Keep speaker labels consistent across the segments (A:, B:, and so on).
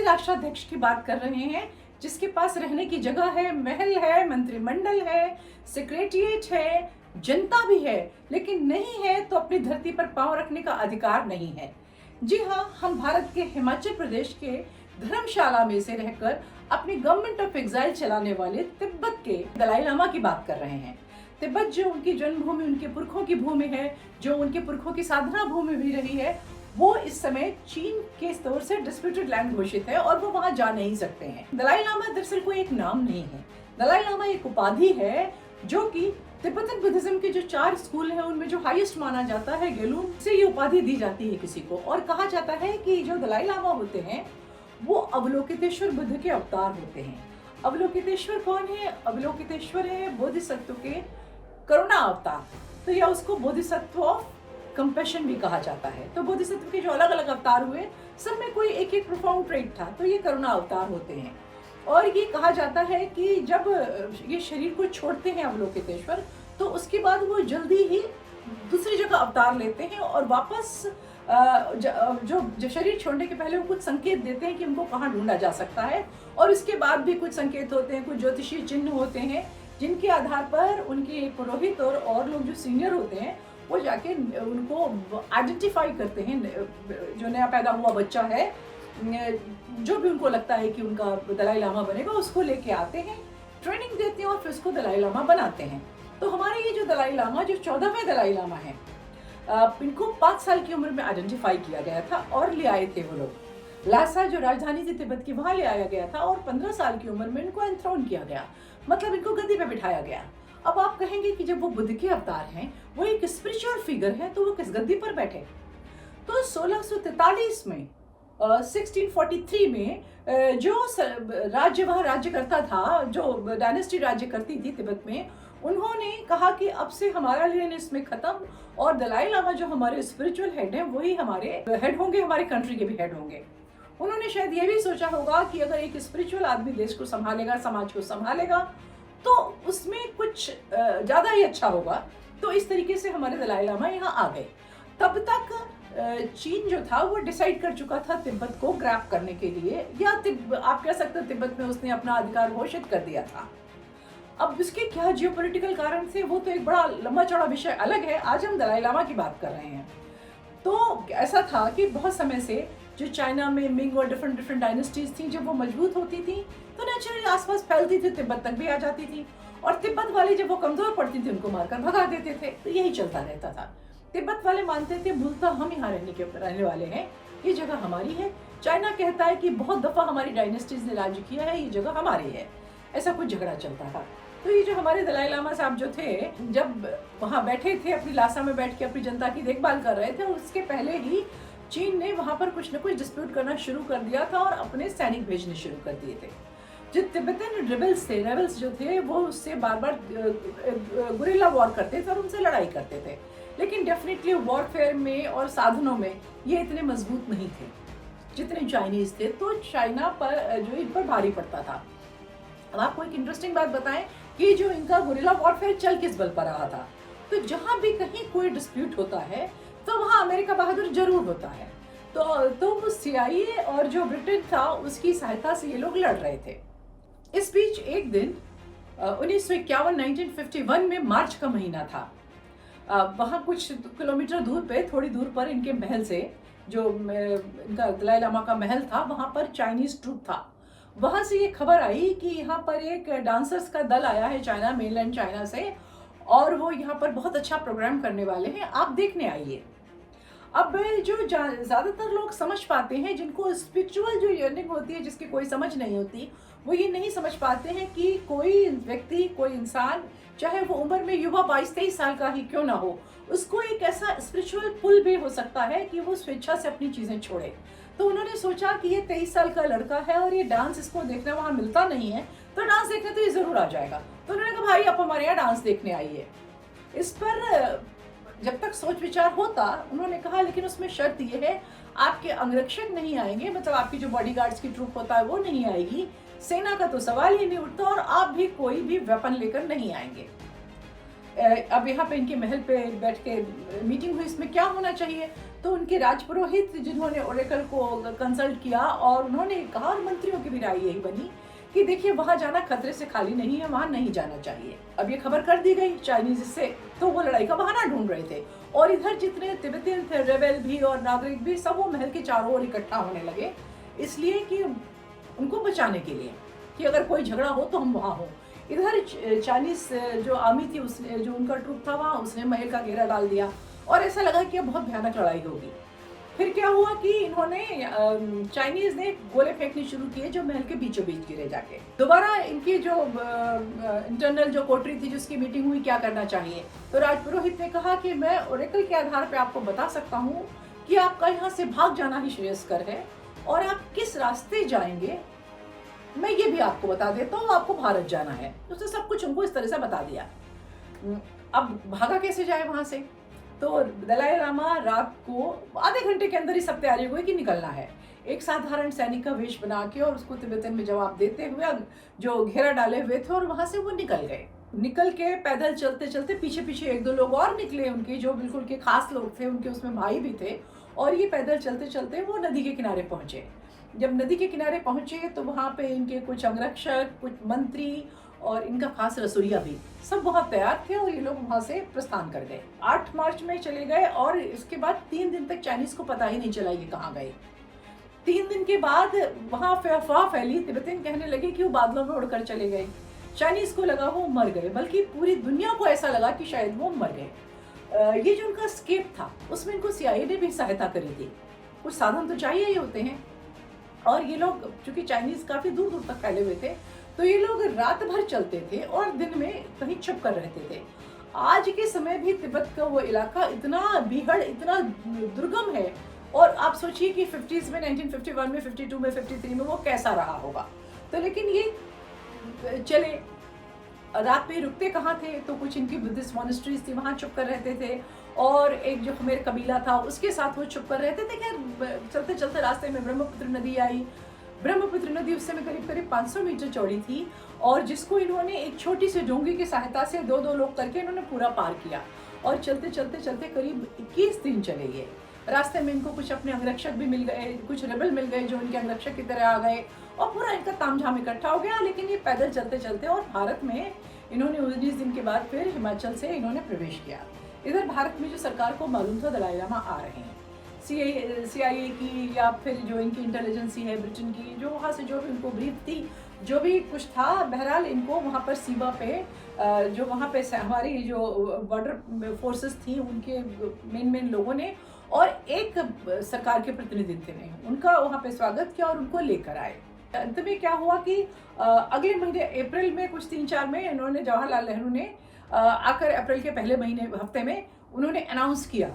A: राष्ट्राध्यक्ष की बात कर रहे हैं, जिसके पास रहने की जगह है, महल है, मंत्रिमंडल है, सेक्रेटरिएट है, जनता भी है, लेकिन नहीं है तो अपनी धरती पर पांव रखने का अधिकार नहीं है। जी हाँ, हम भारत के हिमाचल प्रदेश के धर्मशाला में से रहकर अपनी गवर्नमेंट ऑफ एग्जाइल चलाने वाले तिब्बत के दलाई लामा की बात कर रहे हैं। तिब्बत जो उनकी जन्मभूमि, उनके पुरखों की भूमि है, जो उनके पुरखों की साधना भूमि भी रही है, वो इस समय चीन के तौर से डिस्प्यूटेड लैंड घोषित है और वो वहां जा नहीं सकते हैं। दलाई लामा दरअसल कोई एक नाम नहीं है। दलाई लामा एक उपाधि है जो कि तिब्बतन बुद्धिज्म के जो 4 स्कूल हैं उनमें जो हाईएस्ट माना जाता है, गेलून से ये उपाधि दी जाती है किसी को। और कहा जाता है कि जो दलाई लामा होते हैं वो अवलोकितेश्वर बुद्ध के अवतार होते हैं। अवलोकितेश्वर कौन है? अवलोकितेश्वर है बोधिसत्व के करुणा अवतार, तो या उसको बोधिसत्व ऑफ कंपैशन भी कहा जाता है। तो बोधिसत्व के जो अलग अलग अवतार हुए, सब में कोई एक एक प्रोफाउंड ट्रेट था, तो ये करुणा अवतार होते हैं। और ये कहा जाता है कि जब ये शरीर को छोड़ते हैं अवलोकितेश्वर, तो उसके बाद वो जल्दी ही दूसरी जगह अवतार लेते हैं और वापस जो शरीर छोड़ने के पहले वो कुछ संकेत देते हैं कि उनको कहाँ ढूंढा जा सकता है। और इसके बाद भी कुछ संकेत होते हैं, कुछ ज्योतिषीय चिन्ह होते हैं, जिनके आधार पर उनके पुरोहित और लोग जो सीनियर होते हैं वो जाके उनको आइडेंटिफाई करते हैं। जो नया पैदा हुआ बच्चा है, जो भी उनको लगता है कि उनका दलाई लामा बनेगा, उसको लेके आते हैं, ट्रेनिंग देते हैं और फिर उसको दलाई लामा बनाते हैं। तो हमारे ये जो दलाई लामा, जो 14वें दलाई लामा है, इनको 5 साल की उम्र में आइडेंटिफाई किया गया था और ले आए थे वो लोग। लासा जो राजधानी थी तिब्बत की, वहां ले आया गया था और 15 साल की उम्र में इनको एंथ्रोन किया गया, मतलब इनको गद्दी पे बिठाया गया। अब आप कहेंगे कि जब वो बुद्ध के अवतार हैं, वो एक स्पिरिचुअल फिगर है, तो वो किस गद्दी पर बैठे? तो 1643 में 1643 में जो राज्य वह राज्य करता था, जो डायनेस्टी राज्य करती थी तिब्बत में, उन्होंने कहा कि अब से हमारा लेन इसमें खत्म और दलाई लामा जो हमारे स्पिरिचुअल हेड हैं वही हमारे हेड होंगे, हमारे कंट्री के भी हेड होंगे। उन्होंने शायद ये भी सोचा होगा कि अगर एक स्पिरिचुअल आदमी देश को संभालेगा, समाज को संभालेगा, तो उसमें कुछ ज़्यादा ही अच्छा होगा। तो इस तरीके से हमारे दलाई लामा यहाँ आ गए। तब तक चीन जो था वो डिसाइड कर चुका था तिब्बत को ग्रैब करने के लिए, या आप कह सकते हो तिब्बत में उसने अपना अधिकार घोषित कर दिया था। अब इसके क्या जियोपॉलिटिकल कारण थे, वो तो एक बड़ा लंबा चौड़ा विषय अलग है। आज हम दलाई लामा की बात कर रहे हैं। तो ऐसा था कि बहुत समय से जो चाइना में मिंग और डिफरेंट डायनेस्टीज थी, जब वो मजबूत होती थी तो नेचुरली आसपास फैलती थी, तिब्बत तक भी आ जाती थी, और तिब्बत वाले जब वो कमजोर पड़ती थी उनको मारकर भगा देते थे। तो यही चलता रहता था। तिब्बत वाले मानते थे मूलतः हम यहाँ रहने वाले हैं, ये जगह हमारी है। चाइना कहता है कि बहुत दफा हमारी डायनेस्टीज ने राज्य किया है, ये जगह हमारी है। ऐसा कुछ झगड़ा चलता था। तो ये जो हमारे दलाई लामा साहब जो थे, जब वहाँ बैठे थे अपनी लासा में बैठ के अपनी जनता की देखभाल कर रहे थे, उसके पहले ही चीन ने वहाँ पर कुछ न कुछ डिस्प्यूट करना शुरू कर दिया था और अपने सैनिक भेजने शुरू कर दिए थे। जो तिब्बतन रेबल्स जो थे वो उससे बार बार गुरिल्ला वॉर करते थे और उनसे लड़ाई करते थे, लेकिन डेफिनेटली वॉरफेयर में और साधनों में ये इतने मजबूत नहीं थे जितने चाइनीज थे। तो चाइना पर जो इन पर भारी पड़ता था। अब आपको एक इंटरेस्टिंग बात बताएं कि जो इनका गुरिल्ला वॉरफेयर चल किस बल पर रहा था। तो जहां भी कहीं कोई डिस्प्यूट होता है तो वहां अमेरिका बहादुर जरूर होता है। तो वो CIA और जो ब्रिटेन था उसकी सहायता से ये लोग लड़ रहे थे। इस बीच एक दिन 1951 में मार्च का महीना था। वहाँ कुछ किलोमीटर दूर पे, थोड़ी दूर पर इनके महल से, जो इनका दलाई लामा का महल था, वहाँ पर चाइनीज ट्रूप था। वहाँ से ये खबर आई कि यहाँ पर एक डांसर्स का दल आया है चाइना, मेनलैंड चाइना से, और वो यहाँ पर बहुत अच्छा प्रोग्राम करने वाले हैं, आप देखने आइए। अब जो ज़्यादातर लोग समझ पाते हैं, जिनको स्पिरिचुअल जो यर्निंग होती है, जिसकी कोई समझ नहीं होती, वो ये नहीं समझ पाते हैं कि कोई व्यक्ति, कोई इंसान, चाहे वो उम्र में युवा 22-23 साल का ही क्यों ना हो, उसको एक ऐसा स्पिरिचुअल पुल भी हो सकता है कि वो स्वेच्छा से अपनी चीज़ें छोड़े। तो उन्होंने सोचा कि ये 23 साल का लड़का है और ये डांस इसको देखना वहाँ मिलता नहीं है, तो डांस देखने तो ये ज़रूर आ जाएगा। तो उन्होंने कहा भाई आप हमारे यहाँ डांस देखने आइए। इस पर जब तक सोच विचार होता, उन्होंने कहा लेकिन उसमें शर्त ये है, आपके अंगरक्षक नहीं आएंगे, मतलब आपकी जो बॉडीगार्ड्स की ट्रूप होता है वो नहीं आएगी, सेना का तो सवाल ही नहीं उठता, और आप भी कोई भी वेपन लेकर नहीं आएंगे। अब यहाँ पे इनके महल पे बैठ के मीटिंग हुई, इसमें क्या होना चाहिए? तो उनके राजपुरोहित जिन्होंने ओरेकल को कंसल्ट किया और उन्होंने कहा, और मंत्रियों की भी राय यही बनी कि देखिए वहां जाना खतरे से खाली नहीं है, वहां नहीं जाना चाहिए। अब ये खबर कर दी गई चाइनीज से, तो वो लड़ाई का बहाना ढूंढ रहे थे और इधर जितने तिब्बतियन थे, रेबेल भी और नागरिक भी, सब वो महल के चारों ओर इकट्ठा होने लगे, इसलिए कि उनको बचाने के लिए कि अगर कोई झगड़ा हो तो हम वहां हो। इधर चाइनीज जो आर्मी थी, उसने जो उनका ट्रूप था वहां, उसने महल का घेरा डाल दिया और ऐसा लगा कि अब बहुत भयानक लड़ाई होगी। फिर क्या हुआ कि इन्होंने चाइनीज ने गोले फेंकने शुरू किए जो महल के बीचों बीच गिरे जाके। दोबारा इनकी जो इंटरनल जो कोटरी थी जिसकी मीटिंग हुई, क्या करना चाहिए, तो राजपुरोहित ने कहा कि मैं ओरेकल के आधार पे आपको बता सकता हूँ कि आपका यहाँ से भाग जाना ही श्रेयस्कर है, और आप किस रास्ते जाएंगे मैं ये भी आपको बता देता हूँ, आपको भारत जाना है। उसने सब कुछ उनको इस तरह से बता दिया। अब भागा कैसे जाए वहां से, तो दलाई लामा रात को आधे घंटे के अंदर ही सब तैयारी हुई कि निकलना है। एक साधारण सैनिक का वेश बना के और उसको तिब्बतन में जवाब देते हुए जो घेरा डाले हुए थे, और वहां से वो निकल गए। निकल के पैदल चलते चलते पीछे पीछे एक दो लोग और निकले, उनके जो बिल्कुल के खास लोग थे, उनके उसमें भाई भी थे, और ये पैदल चलते चलते वो नदी के किनारे पहुंचे। जब नदी के किनारे पहुंचे तो वहां पे इनके कुछ अंगरक्षक, कुछ मंत्री और इनका खास रसोइया भी, सब बहुत तैयार थे और ये लोग वहां से प्रस्थान कर गए। 8 मार्च में चले गए और इसके बाद 3 दिन तक चाइनीज को पता ही नहीं चला ये कहाँ गए। 3 दिन के बाद वहां अफवाह फैली, तिब्बतियन कहने लगे कि वो बादलों में उड़कर चले गए। चाइनीज को लगा वो मर गए, बल्कि पूरी दुनिया को ऐसा लगा कि शायद वो मर गए। ये जो उनका स्केप था उसमें इनको CIA ने भी सहायता करी थी। कुछ साधन तो चाहिए ही होते हैं, और ये लोग चूंकि चाइनीज काफी दूर दूर तक फैले हुए थे, तो ये लोग रात भर चलते थे और दिन में कहीं छुप कर रहते थे। आज के समय भी तिब्बत का वो इलाका इतना बीहड़, इतना दुर्गम है, और आप सोचिए कि 50s में, 1951 में, 52 में, 53 में वो कैसा रहा होगा। तो लेकिन ये चले, रात पे रुकते कहाँ थे, तो कुछ इनकी बुद्धिस्ट मॉनेस्ट्रीज थी, वहाँ छुप कर रहते थे, और एक जो खमेर कबीला था उसके साथ वो छुप कर रहते थे। खैर चलते चलते रास्ते में ब्रह्मपुत्र नदी आई। ब्रह्मपुत्र नदी उस समय करीब करीब 500 मीटर चौड़ी थी, और जिसको इन्होंने एक छोटी सी डोंगी की सहायता से 2-2 लोग करके इन्होंने पूरा पार किया, और चलते चलते चलते करीब 21 दिन चले गए। रास्ते में इनको कुछ अपने अंगरक्षक भी मिल गए, कुछ रेबल मिल गए जो इनके अंगरक्षक की तरह आ गए, और पूरा इनका तामझाम इकट्ठा हो गया। लेकिन ये पैदल चलते चलते और भारत में इन्होंने 19 दिन के बाद फिर हिमाचल से इन्होंने प्रवेश किया। इधर भारत में जो सरकार को मालूम था दलाई लामा आ रहे हैं, CIA की या फिर जो इनकी इंटेलिजेंसी है ब्रिटेन की, जो वहाँ से जो भी उनको ब्रीफ थी, जो भी कुछ था, बहरहाल इनको वहाँ पर सीमा पे जो वहाँ पे हमारी जो बॉर्डर फोर्सेस थी, उनके मेन लोगों ने और एक सरकार के प्रतिनिधित्व ने उनका वहाँ पे स्वागत किया और उनको लेकर आए। अंत में क्या हुआ कि अगले महीने अप्रैल में, कुछ 3-4 में, इन्होंने जवाहरलाल नेहरू ने आकर अप्रैल के पहले हफ्ते में उन्होंने अनाउंस किया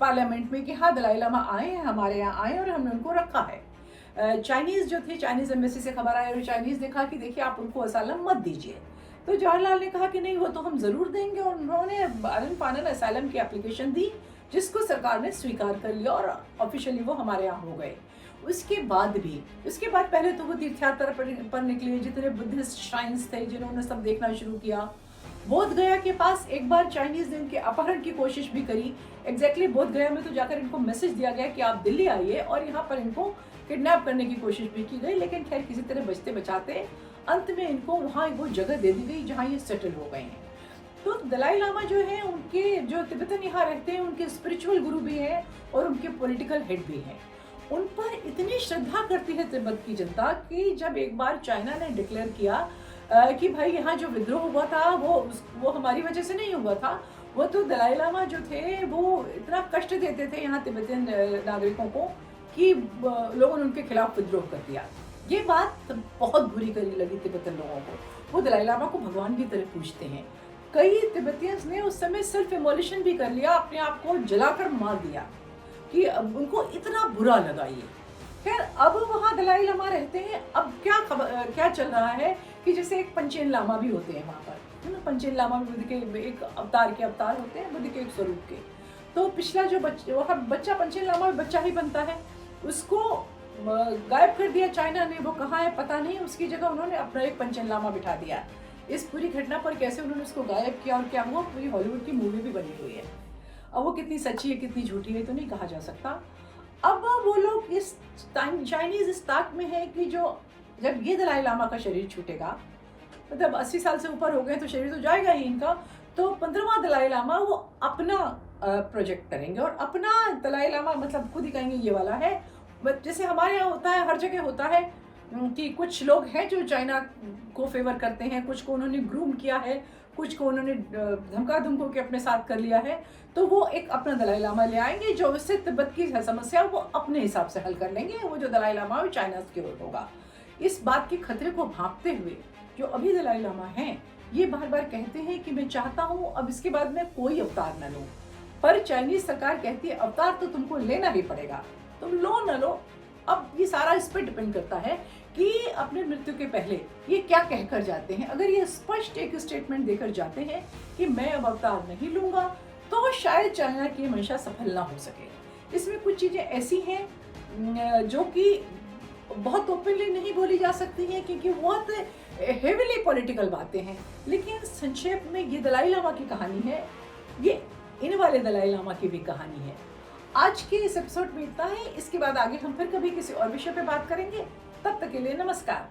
A: पार्लियामेंट में कि हाँ दलाई लामा आए हैं, हमारे यहाँ आए, और हमने उनको रखा है। चाइनीज जो थे, चाइनीज एम्बेसी से खबर आई और चाइनीज ने कहा कि देखिए आप उनको असालम मत दीजिए। तो जवाहरलाल ने कहा कि नहीं, वो तो हम जरूर देंगे, और उन्होंने आनन फानन असालम की एप्लीकेशन दी, जिसको सरकार ने स्वीकार कर लिया और ऑफिशियली वो हमारे यहाँ हो गए। उसके बाद पहले तो वो तीर्थयात्रा पर निकले, जितने बुद्धिस्ट श्राइन्स थे जिन्होंने सब देखना शुरू किया। बोध गया के पास एक बार चाइनीज ने उनके अपहरण की कोशिश भी करी। एग्जैक्टली बोध गया में तो जाकर इनको मैसेज दिया गया कि आप दिल्ली आइए, और यहाँ पर इनको किडनैप करने की कोशिश भी की गई, लेकिन खैर किसी तरह बचते बचाते अंत में इनको वहाँ वो जगह दे दी गई जहाँ ये सेटल हो गए हैं। तो दलाई लामा जो है, उनके जो तिब्बतन यहाँ रहते हैं, उनके स्पिरिचुअल गुरु भी हैं और उनके पॉलिटिकल हेड भी हैं। उन पर इतनी श्रद्धा करती है तिब्बत की जनता कि जब एक बार चाइना ने डिक्लेयर किया कि भाई यहाँ जो विद्रोह हुआ था वो हमारी वजह से नहीं हुआ था, वो तो दलाई लामा जो थे वो इतना कष्ट देते थे यहाँ तिब्बतियन नागरिकों को कि लोगों ने उनके खिलाफ विद्रोह कर दिया। ये बात बहुत बुरी करी लगी तिब्बतन लोगों को। वो दलाई लामा को भगवान की तरह पूजते हैं। कई तिब्बतियंस ने उस समय सेल्फ इमोलेशन भी कर लिया, अपने आप को जलाकर मार दिया, कि अब उनको इतना बुरा लगा ये। खैर अब वहाँ दलाई लामा रहते हैं। अब क्या चल रहा है कि जैसे एक पंचेन लामा भी होते हैं वहाँ पर, है ना। पंचेन लामा भी बुद्ध के एक अवतार होते हैं, बुद्ध के एक स्वरूप के। तो पिछला जो बच्चा पंचेन लामा बच्चा ही बनता है, उसको गायब कर दिया चाइना ने। वो कहाँ है पता नहीं, उसकी जगह उन्होंने अपना एक पंचेन लामा बिठा दिया। इस पूरी घटना पर कैसे उन्होंने उसको गायब किया और क्या हुआ, पूरी हॉलीवुड की मूवी भी बनी हुई है। अब वो कितनी सच्ची है कितनी झूठी है तो नहीं कहा जा सकता। अब वो लोग इस चाइनीज स्टाक में है कि जो जब ये दलाई लामा का शरीर छूटेगा, मतलब 80 साल से ऊपर हो गए तो शरीर तो जाएगा ही इनका, तो 15वां दलाई लामा वो अपना प्रोजेक्ट करेंगे और अपना दलाई लामा मतलब खुद ही कहेंगे ये वाला है। जैसे हमारे यहाँ होता है, हर जगह होता है कि कुछ लोग हैं जो चाइना को फेवर करते हैं, कुछ को उन्होंने ग्रूम किया है, कुछ को उन्होंने धमका धमको के अपने साथ कर लिया है, तो वो एक अपना दलाई लामा ले आएंगे जो उससे तिब्बत की समस्या वो अपने हिसाब से हल कर लेंगे। वो जो दलाई लामा है वो चाइना के होगा। इस बात के खतरे को भांपते हुए जो अभी दलाई लामा हैं ये बार बार कहते हैं कि मैं चाहता हूँ अब इसके बाद मैं कोई अवतार न लूँ, पर चाइनीज सरकार कहती है अवतार तो तुमको लेना ही पड़ेगा, तुम लो न लो। अब ये सारा इस पर डिपेंड करता है कि अपने मृत्यु के पहले ये क्या कहकर जाते हैं। अगर ये स्पष्ट एक स्टेटमेंट देकर जाते हैं कि मैं अब अवतार नहीं लूंगा, तो शायद चाइना की मंशा सफल ना हो सके। इसमें कुछ चीजें ऐसी हैं जो कि बहुत ओपनली नहीं बोली जा सकती हैं क्योंकि बहुत हेविली पॉलिटिकल बातें हैं, लेकिन संक्षेप में ये दलाई लामा की कहानी है, ये इन वाले दलाई लामा की भी कहानी है। आज के इस एपिसोड में इतना ही। इसके बाद आगे हम फिर कभी किसी और विषय पे बात करेंगे। तब तक के लिए नमस्कार।